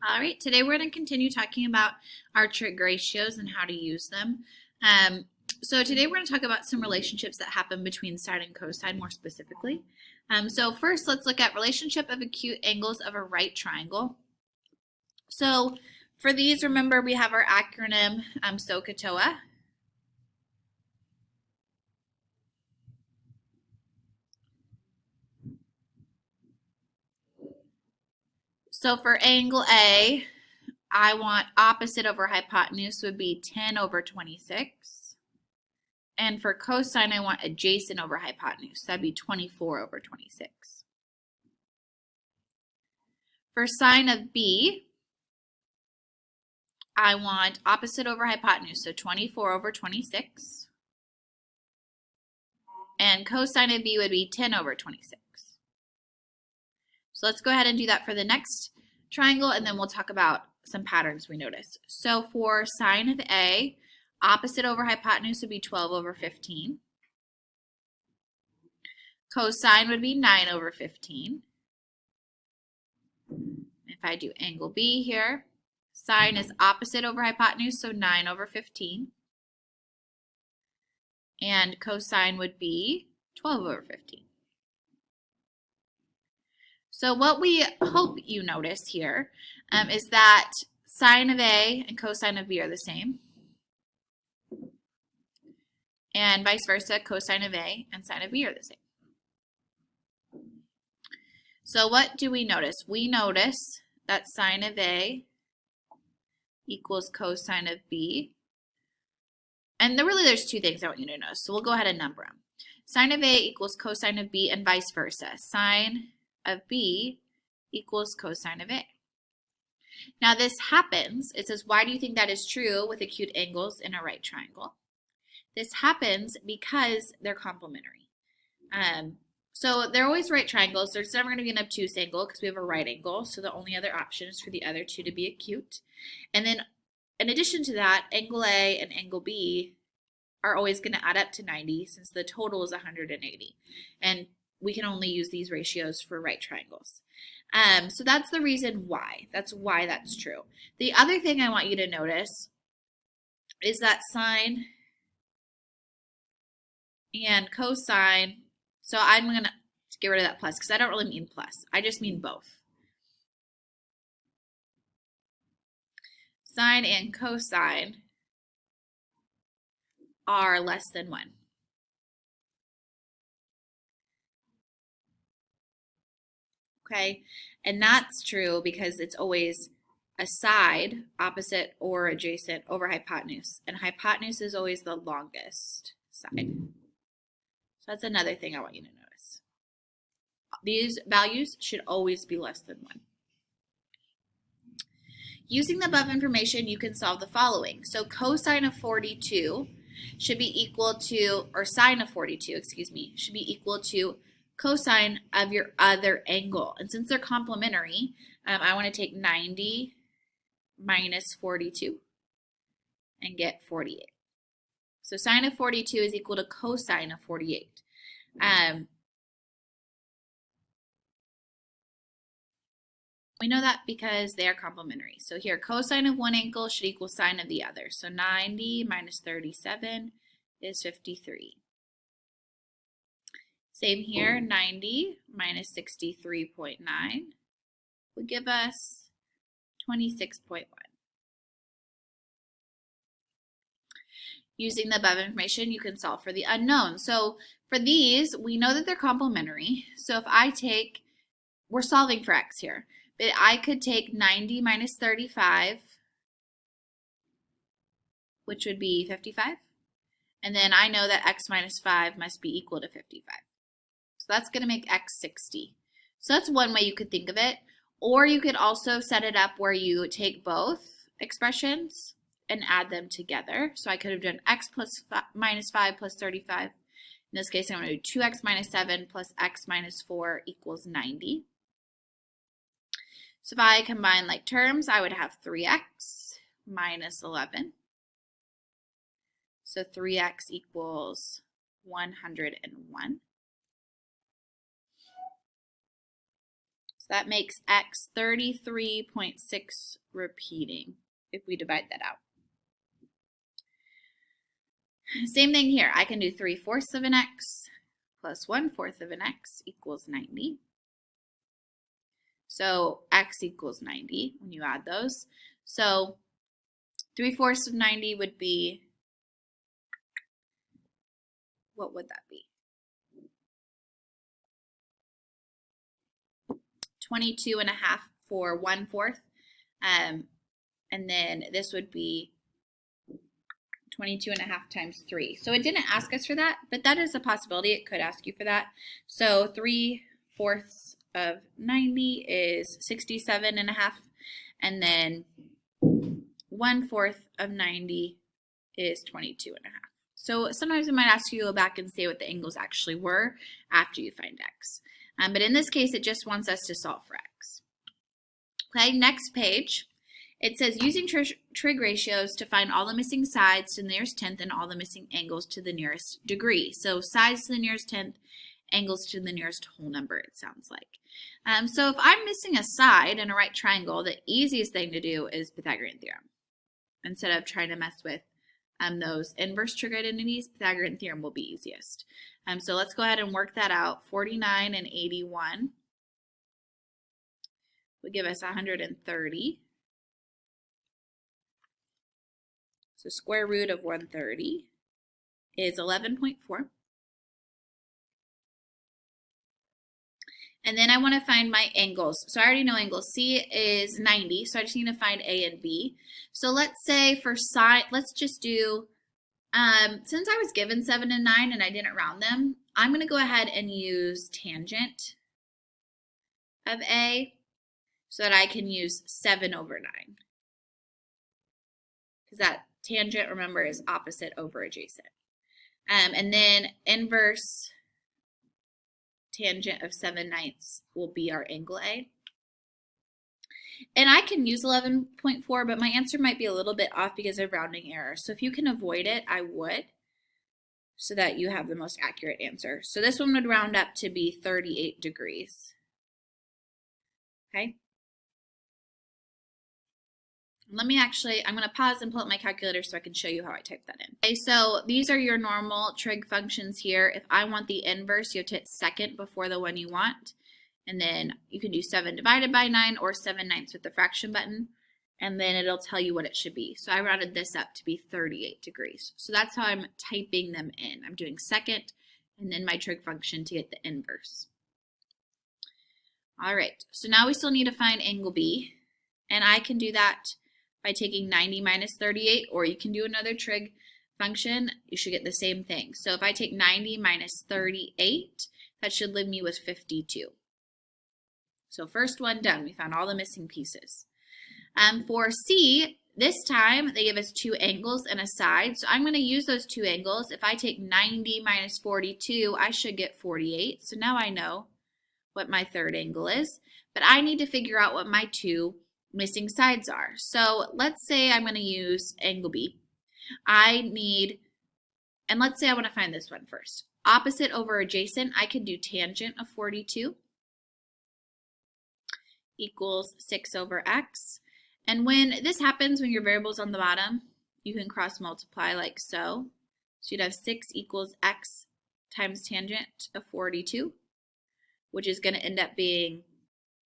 All right, today we're going to continue talking about our trig ratios and how to use them. So today we're going to talk about some relationships that happen between sine and cosine more specifically. So first, let's look at relationship of acute angles of a right triangle. So for these, remember we have our acronym SOHCAHTOA. So for angle A, I want opposite over hypotenuse would be 10 over 26. And for cosine, I want adjacent over hypotenuse. That'd be 24 over 26. For sine of B, I want opposite over hypotenuse, so 24 over 26. And cosine of B would be 10 over 26. So let's go ahead and do that for the next triangle, and then we'll talk about some patterns we notice. So for sine of A, opposite over hypotenuse would be 12 over 15. Cosine would be 9 over 15. If I do angle B here, sine is opposite over hypotenuse, so 9 over 15. And cosine would be 12 over 15. So what we hope you notice here is that sine of A and cosine of B are the same. And vice versa, cosine of A and sine of B are the same. So what do we notice? We notice that sine of A equals cosine of B. And there's two things I want you to notice. So we'll go ahead and number them. Sine of A equals cosine of B and vice versa. Sine of B equals cosine of A. Now this happens, it says, why do you think that is true with acute angles in a right triangle? This happens because they're complementary. So they're always right triangles. There's never going to be an obtuse angle because we have a right angle, so the only other option is for the other two to be acute. And then in addition to that, angle A and angle B are always going to add up to 90 since the total is 180. And we can only use these ratios for right triangles. So that's the reason why. That's why that's true. The other thing I want you to notice is that sine and cosine, so I'm going to get rid of that plus because I don't really mean plus. I just mean both. Sine and cosine are less than 1. Okay, and that's true because it's always a side, opposite or adjacent over hypotenuse, and hypotenuse is always the longest side. So that's another thing I want you to notice. These values should always be less than 1. Using the above information, you can solve the following. So cosine of 42 should be equal to, or sine of 42, excuse me, should be equal to cosine of your other angle. And since they're complementary, I want to take 90 minus 42 and get 48. So sine of 42 is equal to cosine of 48. We know that because they are complementary. So here, cosine of one angle should equal sine of the other. So 90 minus 37 is 53. Same here, 90 minus 63.9 would give us 26.1. Using the above information, you can solve for the unknown. So for these, we know that they're complementary. So if I take, we're solving for x here, but I could take 90 minus 35, which would be 55. And then I know that x minus 5 must be equal to 55. So that's going to make x 60. So that's one way you could think of it. Or you could also set it up where you take both expressions and add them together. So I could have done x minus 5 plus 35. In this case, I'm going to do 2x minus 7 plus x minus 4 equals 90. So if I combine like terms, I would have 3x minus 11. So 3x equals 101. So that makes x 33.6 repeating if we divide that out. Same thing here. I can do 3/4 of an x plus 1/4 of an x equals 90. So x equals 90 when you add those. So 3/4 of 90 would be, what would that be? 22.5 for 1/4. And then this would be 22.5 times 3. So it didn't ask us for that, but that is a possibility. It could ask you for that. So 3/4 of 90 is 67.5, and then 1/4 of 90 is 22.5. So sometimes it might ask you to go back and say what the angles actually were after you find x. But in this case, it just wants us to solve for x. Okay, next page. It says using trig ratios to find all the missing sides to the nearest tenth and all the missing angles to the nearest degree. So sides to the nearest tenth, angles to the nearest whole number, it sounds like. So if I'm missing a side in a right triangle, the easiest thing to do is Pythagorean theorem. Instead of trying to mess with those inverse trig identities, Pythagorean theorem will be easiest. So let's go ahead and work that out. 49 and 81 would give us 130. So square root of 130 is 11.4. And then I want to find my angles. So I already know angle C is 90, so I just need to find A and B. So let's say for side, let's just do, since I was given 7 and 9 and I didn't round them, I'm going to go ahead and use tangent of A so that I can use 7/9. Because that tangent, remember, is opposite over adjacent. And then inverse tangent of 7/9 will be our angle A. And I can use 11.4, but my answer might be a little bit off because of rounding error. So if you can avoid it, I would, so that you have the most accurate answer. So this one would round up to be 38 degrees. Okay? I'm going to pause and pull up my calculator so I can show you how I type that in. Okay, so these are your normal trig functions here. If I want the inverse, you have to hit second before the one you want. And then you can do 7 divided by 9 or 7/9 with the fraction button. And then it'll tell you what it should be. So I rounded this up to be 38 degrees. So that's how I'm typing them in. I'm doing second and then my trig function to get the inverse. All right, so now we still need to find angle B. And I can do that by taking 90 minus 38, or you can do another trig function. You should get the same thing. So if I take 90 minus 38, that should leave me with 52. So first one done. We found all the missing pieces. For C, this time they give us 2 angles and a side. So I'm going to use those 2 angles. If I take 90 minus 42, I should get 48. So now I know what my third angle is. But I need to figure out what my 2 missing sides are. So let's say I'm going to use angle B. And let's say I want to find this one first. Opposite over adjacent, I could do tangent of 42 equals 6/x. And when this happens, when your variable's on the bottom, you can cross multiply like so. So you'd have 6 equals x times tangent of 42, which is going to end up being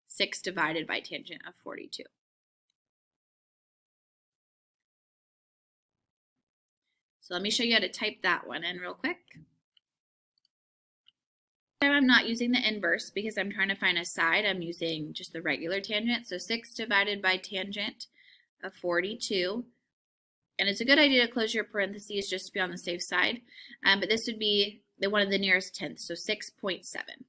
6 divided by tangent of 42. So let me show you how to type that one in real quick. I'm not using the inverse because I'm trying to find a side. I'm using just the regular tangent. So 6 divided by tangent of 42. And it's a good idea to close your parentheses just to be on the safe side. But this would be one of the nearest tenths, so 6.7.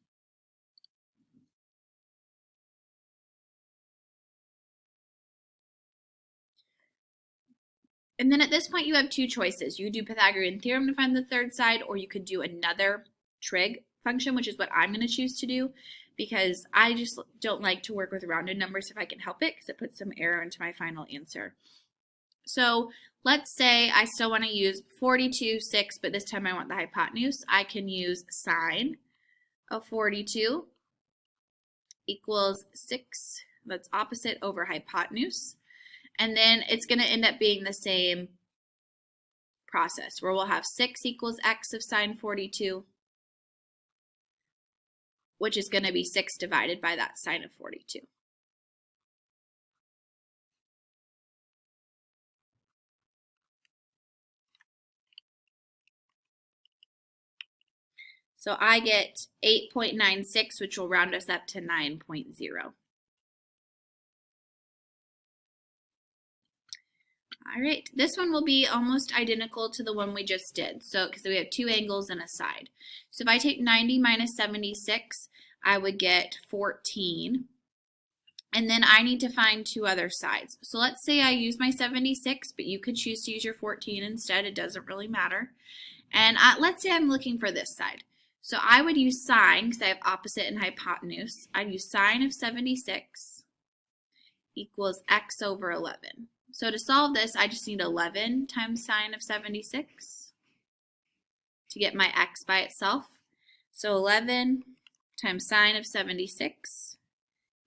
And then at this point, you have 2 choices. You could do Pythagorean theorem to find the third side, or you could do another trig function, which is what I'm going to choose to do, because I just don't like to work with rounded numbers if I can help it, because it puts some error into my final answer. So let's say I still want to use 42, 6, but this time I want the hypotenuse. I can use sine of 42 equals 6, that's opposite over hypotenuse. And then it's going to end up being the same process where we'll have 6 equals x of sine 42, which is going to be 6 divided by that sine of 42. So I get 8.96, which will round us up to 9.0. All right, this one will be almost identical to the one we just did. So, because we have 2 angles and a side. So if I take 90 minus 76, I would get 14. And then I need to find 2 other sides. So let's say I use my 76, but you could choose to use your 14 instead. It doesn't really matter. And let's say I'm looking for this side. So I would use sine, because I have opposite and hypotenuse. I'd use sine of 76 equals x over 11. So to solve this, I just need 11 times sine of 76 to get my x by itself. So 11 times sine of 76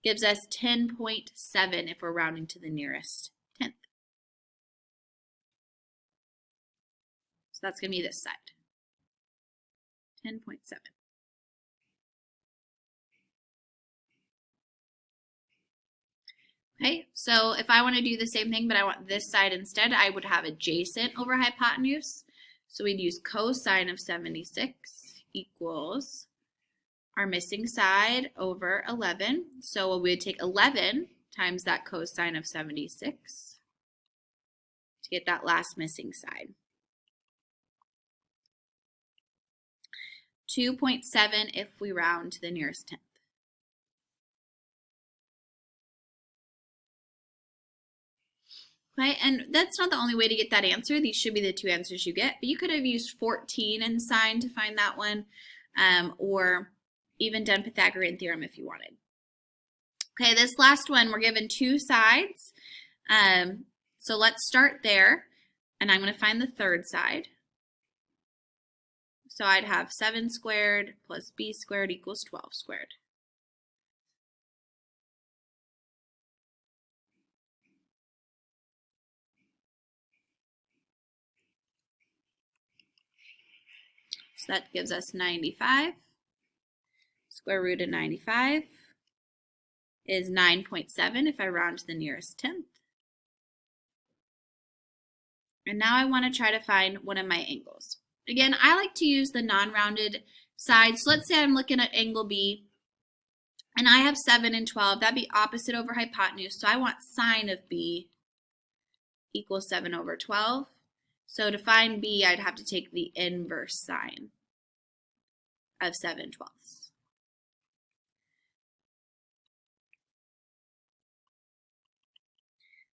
gives us 10.7 if we're rounding to the nearest tenth. So that's going to be this side. 10.7. Okay, so if I want to do the same thing, but I want this side instead, I would have adjacent over hypotenuse. So we'd use cosine of 76 equals our missing side over 11. So we would take 11 times that cosine of 76 to get that last missing side. 2.7 if we round to the nearest tenth. Okay, and that's not the only way to get that answer. These should be the 2 answers you get, but you could have used 14 in sine to find that one, or even done Pythagorean theorem if you wanted. Okay, this last one, we're given 2 sides. So let's start there, and I'm going to find the third side. So I'd have 7 squared plus b squared equals 12 squared. So that gives us 95. Square root of 95 is 9.7 if I round to the nearest tenth. And now I want to try to find one of my angles. Again, I like to use the non-rounded sides. So let's say I'm looking at angle B, and I have 7 and 12. That'd be opposite over hypotenuse. So I want sine of B equals 7 over 12. So to find B, I'd have to take the inverse sine of 7/12.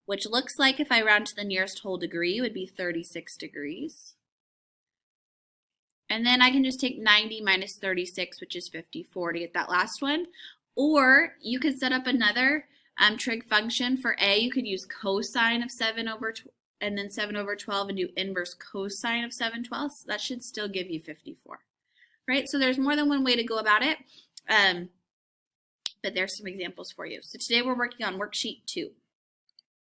Which looks like if I round to the nearest whole degree would be 36 degrees. And then I can just take 90 minus 36, which is 54 to get that last one. Or you could set up another trig function for A. You could use cosine of 7 over and then 7 over 12 and do inverse cosine of 7/12. So that should still give you 54. Right? So there's more than one way to go about it. But there's some examples for you. So today we're working on worksheet 2.